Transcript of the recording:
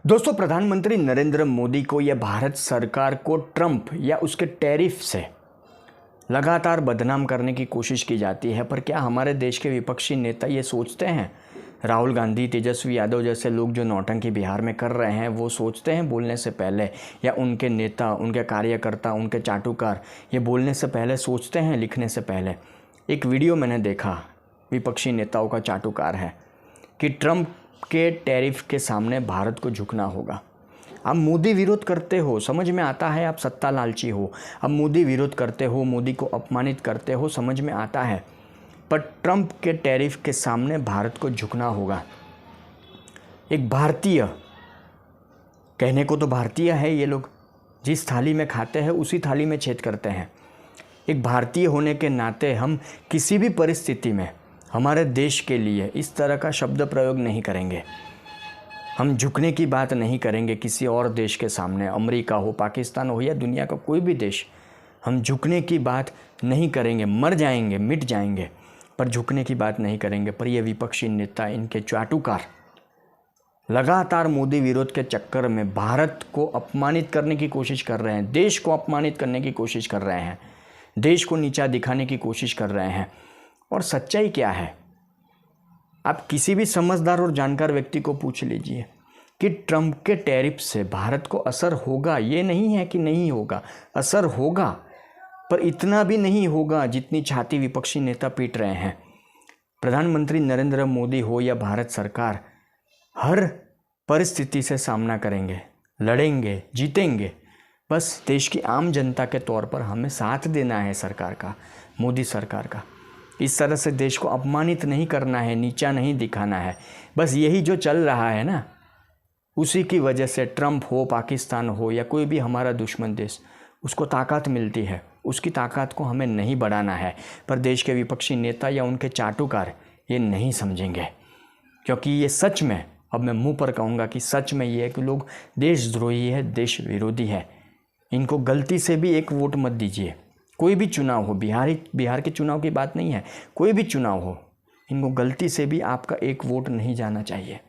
दोस्तों, प्रधानमंत्री नरेंद्र मोदी को या भारत सरकार को ट्रंप या उसके टैरिफ से लगातार बदनाम करने की कोशिश की जाती है। पर क्या हमारे देश के विपक्षी नेता ये सोचते हैं, राहुल गांधी, तेजस्वी यादव जैसे लोग जो नौटंकी बिहार में कर रहे हैं, वो सोचते हैं बोलने से पहले, या उनके नेता, उनके कार्यकर्ता, उनके चाटुकार ये बोलने से पहले सोचते हैं, लिखने से पहले? एक वीडियो मैंने देखा, विपक्षी नेताओं का चाटुकार है कि ट्रंप के टैरिफ के सामने भारत को झुकना होगा। आप मोदी विरोध करते हो, समझ में आता है, आप सत्ता लालची हो। अब मोदी विरोध करते हो, मोदी को अपमानित करते हो, समझ में आता है, पर ट्रंप के टैरिफ के सामने भारत को झुकना होगा। एक भारतीय, कहने को तो भारतीय है ये लोग, जिस थाली में खाते हैं उसी थाली में छेद करते हैं। एक भारतीय होने के नाते हम किसी भी परिस्थिति में हमारे देश के लिए इस तरह का शब्द प्रयोग नहीं करेंगे। हम झुकने की बात नहीं करेंगे किसी और देश के सामने, अमेरिका हो, पाकिस्तान हो या दुनिया का कोई भी देश। हम झुकने की बात नहीं करेंगे, मर जाएंगे, मिट जाएंगे, पर झुकने की बात नहीं करेंगे। पर ये विपक्षी नेता, इनके चाटुकार लगातार मोदी विरोध के चक्कर में भारत को अपमानित करने की कोशिश कर रहे हैं, देश को अपमानित करने की कोशिश कर रहे हैं, देश को नीचा दिखाने की कोशिश कर रहे हैं। और सच्चाई क्या है? आप किसी भी समझदार और जानकार व्यक्ति को पूछ लीजिए कि ट्रंप के टैरिफ से भारत को असर होगा। ये नहीं है कि नहीं होगा, असर होगा, पर इतना भी नहीं होगा जितनी छाती विपक्षी नेता पीट रहे हैं। प्रधानमंत्री नरेंद्र मोदी हो या भारत सरकार, हर परिस्थिति से सामना करेंगे, लड़ेंगे, जीतेंगे। बस देश की आम जनता के तौर पर हमें साथ देना है सरकार का, मोदी सरकार का। इस तरह से देश को अपमानित नहीं करना है, नीचा नहीं दिखाना है। बस यही जो चल रहा है ना, उसी की वजह से ट्रंप हो, पाकिस्तान हो या कोई भी हमारा दुश्मन देश, उसको ताकत मिलती है। उसकी ताकत को हमें नहीं बढ़ाना है। पर देश के विपक्षी नेता या उनके चाटुकार ये नहीं समझेंगे, क्योंकि ये सच में, अब मैं मुंह पर कहूँगा कि सच में ये है कि लोग देशद्रोही है, देश विरोधी है। इनको गलती से भी एक वोट मत दीजिए। कोई भी चुनाव हो, बिहार के चुनाव की बात नहीं है, कोई भी चुनाव हो, इनको गलती से भी आपका एक वोट नहीं जाना चाहिए।